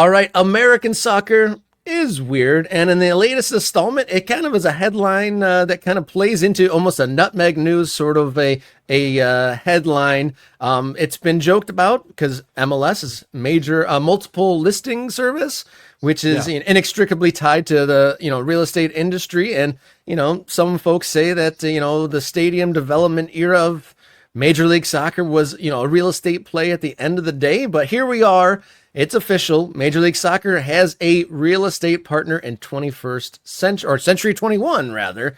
All right, American soccer is weird, and in the latest installment, it kind of is a headline that kind of plays into almost a nutmeg news sort of a headline. It's been joked about because MLS is major multiple listing service, which is Yeah. inextricably tied to the real estate industry, and some folks say that the stadium development era of Major League Soccer was, a real estate play at the end of the day, but here we are. It's official. Major League Soccer has a real estate partner in 21st century, or century 21 rather.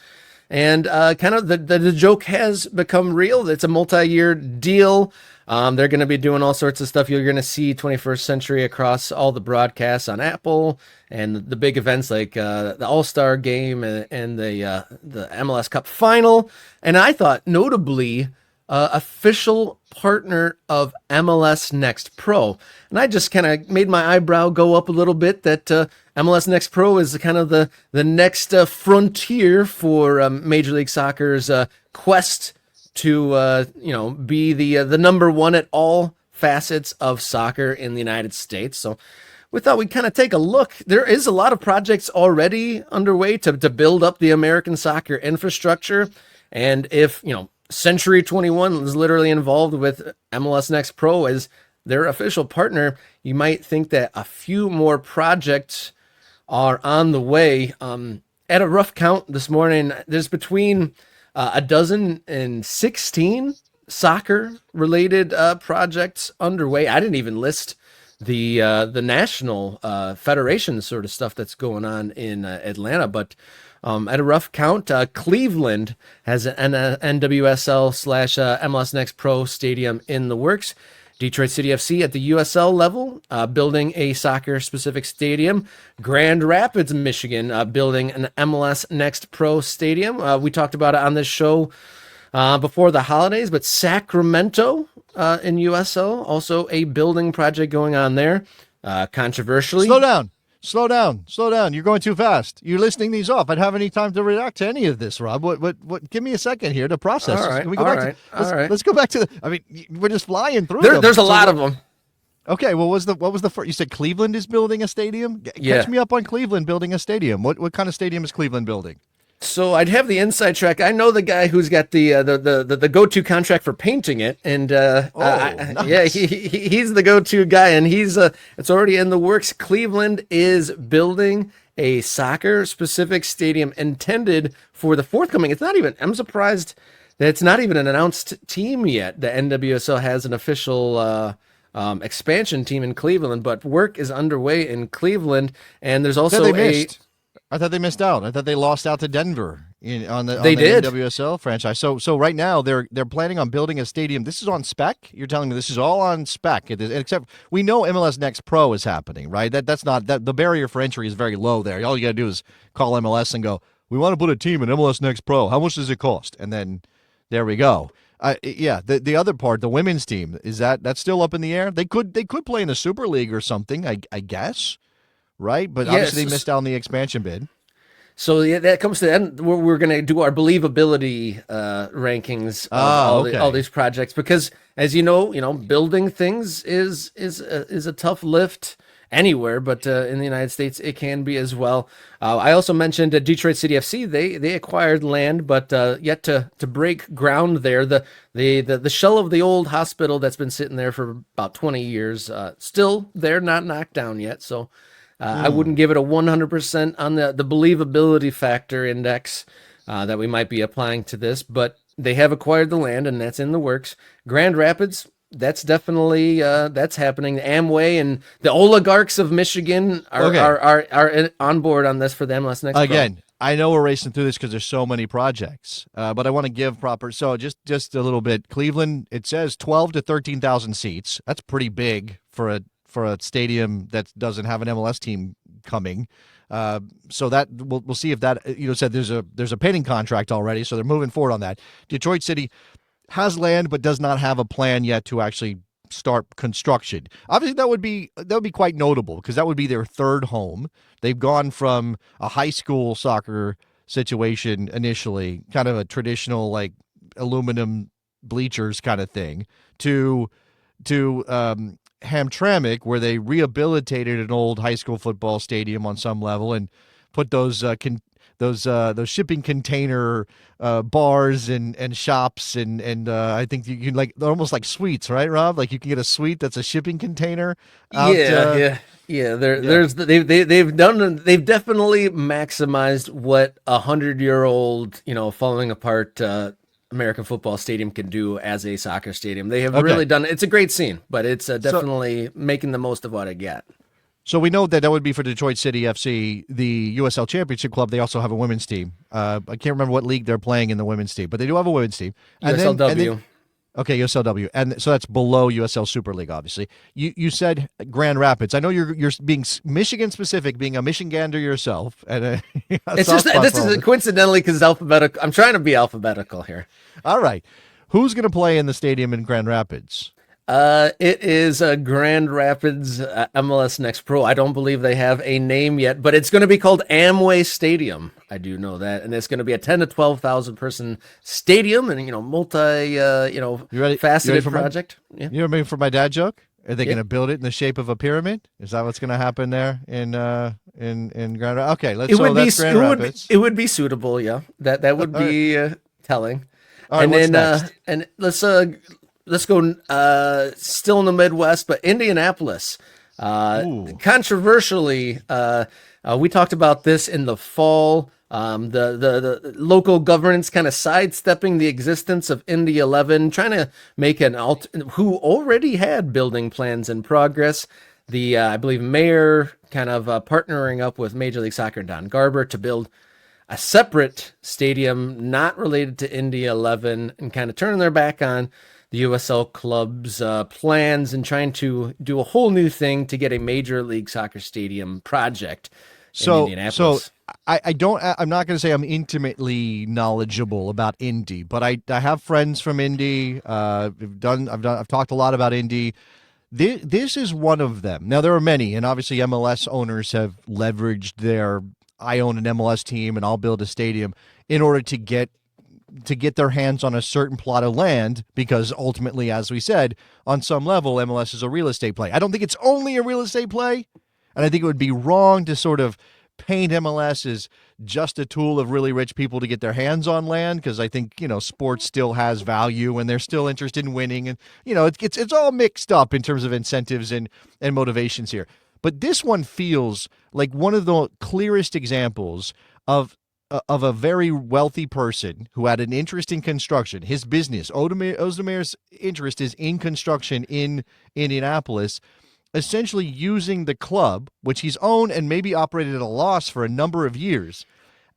And kind of the joke has become real. It's a multi-year deal. They're going to be doing all sorts of stuff. You're going to see 21st Century across all the broadcasts on Apple and the big events like the All-Star Game and the MLS Cup Final. And I thought, notably, official partner of MLS Next Pro. And I just kind of made my eyebrow go up a little bit that MLS Next Pro is kind of the next frontier for Major League Soccer's quest to be the number one at all facets of soccer in the United States. So we thought we'd kind of take a look. There is a lot of projects already underway to build up the American soccer infrastructure. And if, Century 21 is literally involved with MLS Next Pro as their official partner, you might think that a few more projects are on the way. At a rough count this morning, there's between a dozen and 16 soccer-related projects underway. I didn't even list the national federation sort of stuff that's going on in Atlanta, but at a rough count, Cleveland has an NWSL slash MLS Next Pro stadium in the works. Detroit City FC at the USL level, building a soccer-specific stadium. Grand Rapids, Michigan, building an MLS Next Pro stadium. We talked about it on this show before the holidays, but Sacramento in USL, also a building project going on there. Controversially. Slow down. You're going too fast. You're listing these off. I don't have any time to react to any of this, Rob. What? Give me a second here to process. All right. Can we go back to, let's go back to we're just flying through them. There's a lot of them. Okay, well, what was the first? You said Cleveland is building a stadium? Catch me up on Cleveland building a stadium. What kind of stadium is Cleveland building? So I'd have the inside track. I know the guy who's got the go-to contract for painting it, and nice. yeah, he's the go-to guy, and it's already in the works. Cleveland is building a soccer-specific stadium intended for the forthcoming. It's not even. I'm surprised that it's not even an announced team yet. The NWSL has an official expansion team in Cleveland, but work is underway in Cleveland, and there's also I thought they missed out. I thought they lost out to Denver on the did. NWSL franchise. So right now they're planning on building a stadium. This is on spec. You're telling me this is all on spec, except we know MLS Next Pro is happening, right? That's not that the barrier for entry is very low there. All you got to do is call MLS and go, "We want to put a team in MLS Next Pro. How much does it cost?" And then there we go. The other part, the women's team, that's still up in the air. They could play in the Super League or something, I guess. Right, but obviously they missed out on the expansion bid. So that comes to the end. We're going to do our believability rankings of all these projects because, as you know, building things is a tough lift anywhere, but in the United States it can be as well. I also mentioned Detroit City FC. They acquired land, but yet to break ground there. The shell of the old hospital that's been sitting there for about 20 years, still there, not knocked down yet. So. I wouldn't give it a 100% on the believability factor index that we might be applying to this, but they have acquired the land, and that's in the works. Grand Rapids, that's definitely that's happening. Amway and the oligarchs of Michigan are on board on this for the MLS Next Again, Pro. I know we're racing through this because there's so many projects, but I want to give proper. So just a little bit. Cleveland, it says 12 to 13,000 seats. That's pretty big for a stadium that doesn't have an MLS team coming. So that we'll see if that said there's a painting contract already, so they're moving forward on that. Detroit City has land but does not have a plan yet to actually start construction. Obviously, that would be quite notable because that would be their third home. They've gone from a high school soccer situation initially, kind of a traditional like aluminum bleachers kind of thing, to Hamtramck, where they rehabilitated an old high school football stadium on some level and put those shipping container bars and shops and I think you can like they're almost like suites, right, Rob? Like you can get a suite that's a shipping container out. Yeah, yeah, yeah. Yeah. They've definitely maximized what 100-year-old, falling apart American football stadium can do as a soccer stadium. They have Okay. really done. It's a great scene, but it's So definitely making the most of what I get. so we know that would be for Detroit City FC, the USL Championship Club. They also have a women's team. I can't remember what league they're playing in the women's team, but they do have a women's team. And then USLW. okay, USLW, and so that's below USL Super League, obviously. You said Grand Rapids. I know you're being Michigan specific, being a Michigander yourself, and a It's soft just spot this for all is this. coincidentally because it's alphabetical. I'm trying to be alphabetical here. All right, who's going to play in the stadium in Grand Rapids? It is Grand Rapids MLS Next Pro. I don't believe they have a name yet, but it's going to be called Amway Stadium. I do know that, and it's going to be a 10 to 12,000 person stadium, and multi You ready? You ready faceted for my project. Yeah, you ready for my dad joke? Are they yeah. going to build it in the shape of a pyramid? Is that what's going to happen there in Grand Rapids? Okay, let's. It So would be that's Grand Rapids. it would be suitable. Yeah, that would All right. be telling. All right. And What's then next? and let's go still in the Midwest, but Indianapolis. Ooh. Controversially, we talked about this in the fall. The local governance kind of sidestepping the existence of Indy 11, trying to make who already had building plans in progress. The I believe mayor kind of partnering up with Major League Soccer and Don Garber to build a separate stadium not related to Indy 11 and kind of turning their back on the USL club's plans and trying to do a whole new thing to get a Major League Soccer stadium project in So Indianapolis. I don't. I'm not going to say I'm intimately knowledgeable about Indy, but I have friends from Indy. I've talked a lot about Indy. This is one of them. Now there are many, and obviously MLS owners have leveraged their I own an MLS team and I'll build a stadium in order to get their hands on a certain plot of land because ultimately, as we said, on some level, MLS is a real estate play. I don't think it's only a real estate play, and I think it would be wrong to sort of paint MLS as just a tool of really rich people to get their hands on land because I think sports still has value and they're still interested in winning and it's all mixed up in terms of incentives and motivations here. But this one feels like one of the clearest examples of a very wealthy person who had an interest in construction. His business, Ozdemir's interest is in construction in Indianapolis, essentially using the club, which he's owned and maybe operated at a loss for a number of years,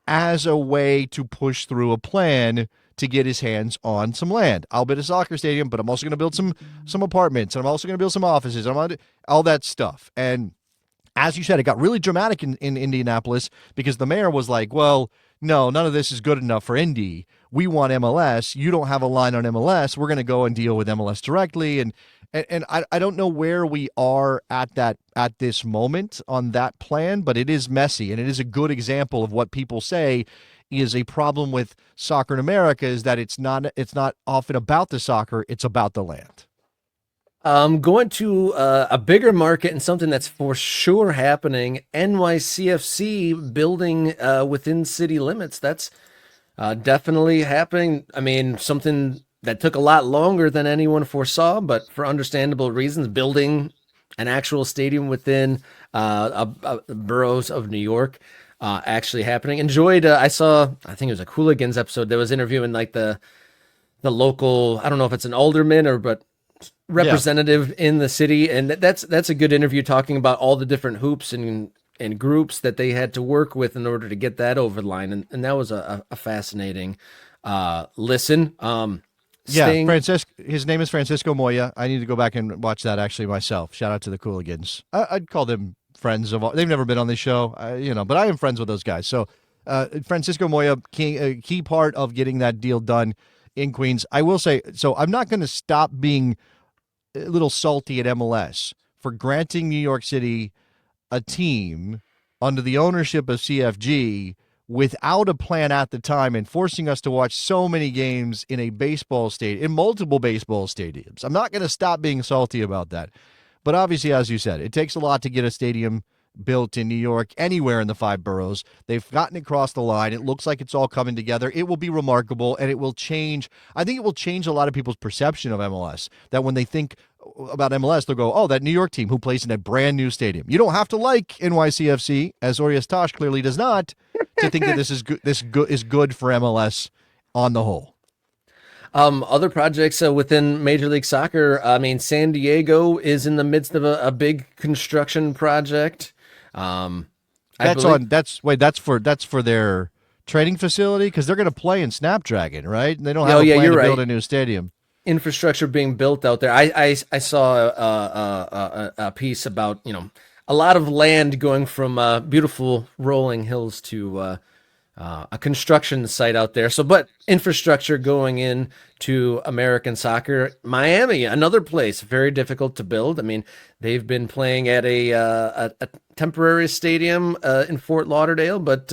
as a way to push through a plan to get his hands on some land. I'll build a soccer stadium, but I'm also going to build some apartments, and I'm also going to build some offices, and all that stuff. And as you said, it got really dramatic in Indianapolis because the mayor was like, well, no, none of this is good enough for Indy. We want MLS. You don't have a line on MLS. We're going to go and deal with MLS directly. And I don't know where we are at this moment on that plan, but it is messy. And it is a good example of what people say is a problem with soccer in America is that it's not often about the soccer. It's about the land. Going to a bigger market and something that's for sure happening. NYCFC building within city limits. That's definitely happening. I mean, something that took a lot longer than anyone foresaw, but for understandable reasons, building an actual stadium within boroughs of New York actually happening. Enjoyed. I think it was a Cooligans episode that was interviewing like the local. I don't know if it's an alderman but Yeah. representative in the city, and that's a good interview talking about all the different hoops and groups that they had to work with in order to get that over the line, and that was a fascinating listen. Yeah, Staying, His name is Francisco Moya. I need to go back and watch that actually myself. Shout out to the Cooligans. I'd call them friends of all. They've never been on this show, but I am friends with those guys. So, Francisco Moya, key part of getting that deal done in Queens. I will say, so I'm not going to stop being a little salty at MLS for granting New York City a team under the ownership of CFG without a plan at the time and forcing us to watch so many games in multiple baseball stadiums. I'm not going to stop being salty about that. But obviously, as you said, it takes a lot to get a stadium built in New York, anywhere in the five boroughs. They've gotten across the line. It looks like it's all coming together. It will be remarkable, and it will change. I think it will change a lot of people's perception of MLS. That when they think about MLS, they'll go, "Oh, that New York team who plays in a brand new stadium." You don't have to like NYCFC, as Orias Tosh clearly does not, to think that this is good. Is good for MLS on the whole. Other projects within Major League Soccer. I mean, San Diego is in the midst of a big construction project. Um, I That's believe. on. That's for their training facility because they're going to play in Snapdragon, right? And they don't have Oh a yeah, plan you're to build right. a new stadium. Infrastructure being built out there. I saw a piece about a lot of land going from beautiful rolling hills to a construction site out there. So, but infrastructure going in to American soccer. Miami, another place very difficult to build. I mean, they've been playing at a temporary stadium in Fort Lauderdale, but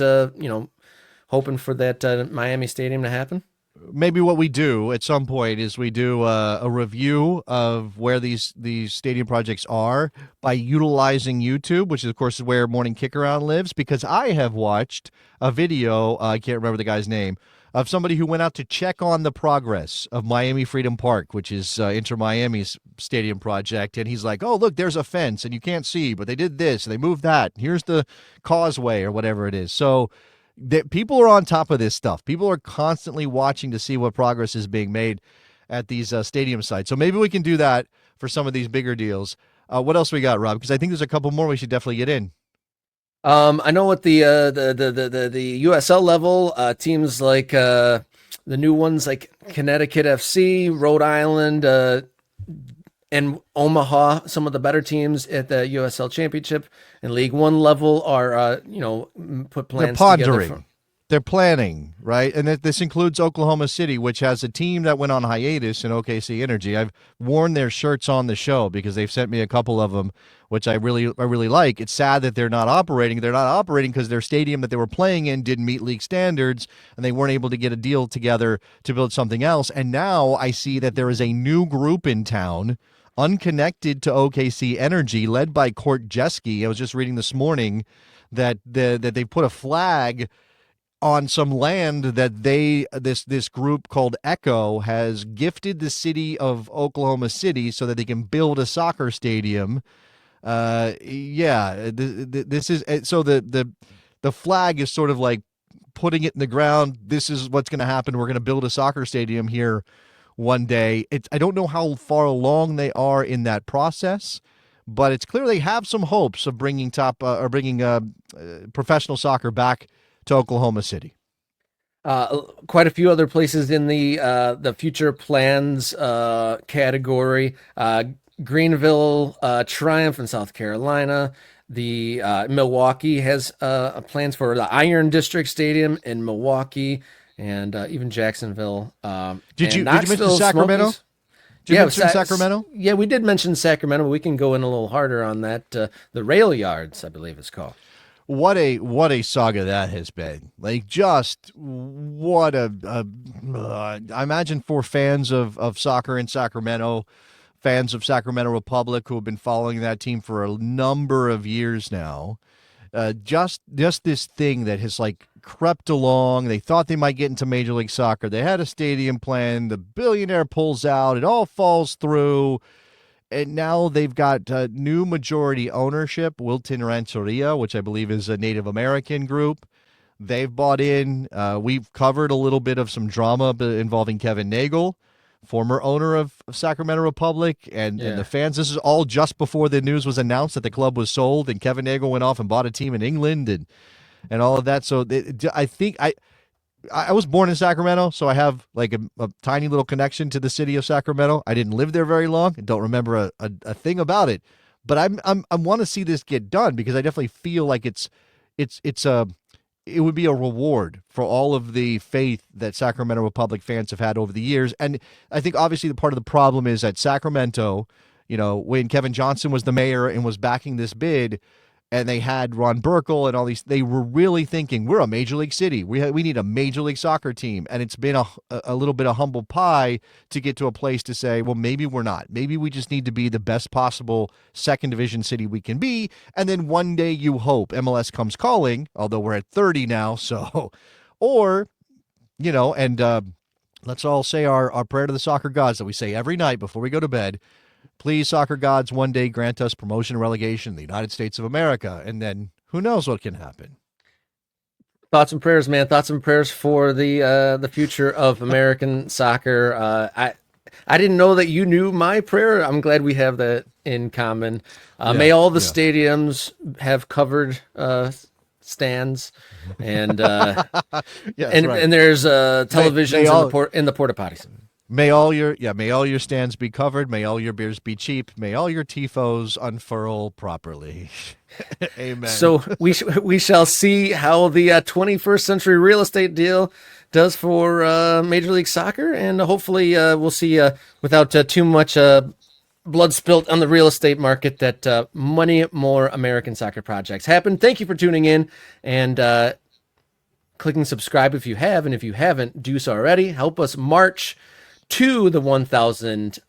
hoping for that Miami stadium to happen. Maybe what we do at some point is we do a review of where these stadium projects are by utilizing YouTube, which is of course where Morning Kickaround lives. Because I have watched a video, I can't remember the guy's name, of somebody who went out to check on the progress of Miami Freedom Park, which is Inter Miami's stadium project, and he's like, "Oh, look, there's a fence, and you can't see, but they did this, and they moved that. Here's the causeway or whatever it is." So that people are on top of this stuff. People are constantly watching to see what progress is being made at these stadium sites. So maybe we can do that for some of these bigger deals. What else we got, Rob? Because I think there's a couple more we should definitely get in. I know at the USL level, teams like the new ones like Connecticut FC, Rhode Island, and Omaha, some of the better teams at the USL Championship and League One level are put They're plans together pondering. for. They're planning, right? And this includes Oklahoma City, which has a team that went on hiatus in OKC Energy. I've worn their shirts on the show because they've sent me a couple of them, which I really like. It's sad that they're not operating. They're not operating because their stadium that they were playing in didn't meet league standards, and they weren't able to get a deal together to build something else. And now I see that there is a new group in town, unconnected to OKC Energy, led by Court Jeske. I was just reading this morning that that they put a flag on some land that this group called Echo has gifted the city of Oklahoma City so that they can build a soccer stadium. This is so the flag is sort of like putting it in the ground. This is what's going to happen. We're going to build a soccer stadium here one day. I don't know how far along they are in that process, but it's clear they have some hopes of bringing professional soccer back to Oklahoma City. Quite a few other places in the future plans category. Greenville, Triumph in South Carolina. The Milwaukee has plans for the Iron District Stadium in Milwaukee, and even Jacksonville. Did and you mention Knoxville Sacramento? Smokies. Did you Yeah, mention Sacramento? yeah, we did mention Sacramento. But we can go in a little harder on that. The Rail Yards, I believe it's called. What a saga that has been. Like, just what I imagine for fans of soccer in Sacramento, fans of Sacramento Republic who have been following that team for a number of years now. Just this thing that has like crept along. They thought they might get into Major League Soccer. They had a stadium plan. The billionaire pulls out. It all falls through. And now they've got new majority ownership, Wilton Rancheria, which I believe is a Native American group. They've bought in. We've covered a little bit of some drama involving Kevin Nagel, former owner of Sacramento Republic, and the fans. This is all just before the news was announced that the club was sold, and Kevin Nagel went off and bought a team in England and all of that. So I think I was born in Sacramento, so I have like a tiny little connection to the city of Sacramento. I didn't live there very long and don't remember a thing about it. But I want to see this get done because I definitely feel like it would be a reward for all of the faith that Sacramento Republic fans have had over the years. And I think obviously the part of the problem is that Sacramento, when Kevin Johnson was the mayor and was backing this bid, and they had Ron Burkle and all these. They were really thinking we're a major league city. We need a major league soccer team, and it's been a little bit of humble pie to get to a place to say, well, maybe we're not. Maybe we just need to be the best possible second division city we can be, and then one day you hope MLS comes calling. Although we're at 30 now, so or and let's all say our prayer to the soccer gods that we say every night before we go to bed. Please, soccer gods, one day grant us promotion and relegation in the United States of America. And then who knows what can happen. Thoughts and prayers, man. Thoughts and prayers for the future of American soccer. I didn't know that you knew my prayer. I'm glad we have that in common. May all the stadiums have covered stands, and right. And there's televisions in the porta potties. May all your stands be covered. May all your beers be cheap. May all your tifos unfurl properly. Amen. So we shall see how the 21st century real estate deal does for Major League Soccer, and hopefully we'll see without too much blood spilt on the real estate market that many more American soccer projects happen. Thank you for tuning in and clicking subscribe if you have, and if you haven't, do so already. Help us march to the 1,000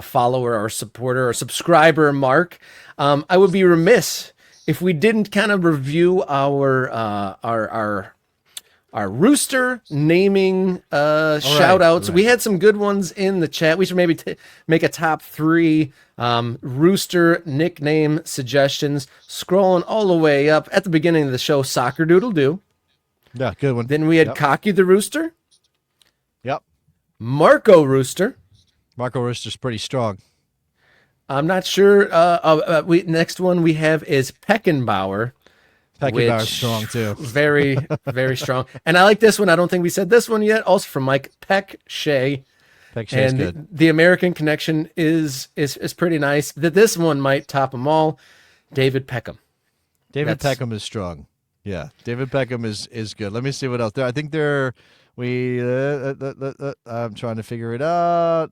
follower or supporter or subscriber mark. I would be remiss if we didn't kind of review our rooster naming shout outs. Right. We had some good ones in the chat. We should maybe make a top 3 rooster nickname suggestions. Scrolling all the way up at the beginning of the show, Soccer Doodle Doo. Yeah, good one. Then we had Cocky the Rooster. Yep. Marco Rooster. Marco Rooster's pretty strong. I'm not sure. Next one we have is Peckenbauer. Peckenbauer's strong too. Very, very strong. And I like this one. I don't think we said this one yet. Also from Mike Peck Shea. Peck Shea's good. The American connection is pretty nice. This one might top them all. David Peckham. Peckham is strong. Yeah, David Peckham is good. Let me see what else there. I think I'm trying to figure it out.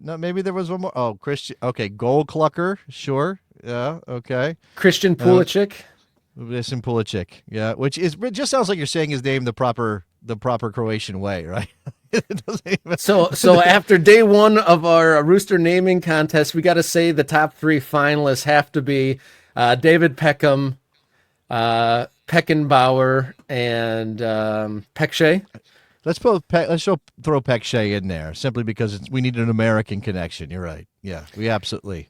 No, maybe there was one more. Oh, Christian. Okay, Goal Clucker. Sure. Yeah. Okay. Christian Pulisic. Christian Pulisic. Yeah, it just sounds like you're saying his name the proper Croatian way, right? It doesn't even... So after day 1 of our Rooster naming contest, we got to say the top 3 finalists have to be David Peckham, Peckenbauer, and Peck Shea. Let's throw Peck Shea in there simply because we need an American connection. You're right. Yeah, we absolutely.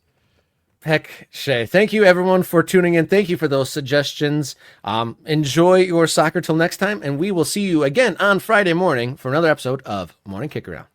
Peck Shea. Thank you, everyone, for tuning in. Thank you for those suggestions. Enjoy your soccer till next time, and we will see you again on Friday morning for another episode of Morning Kick Around.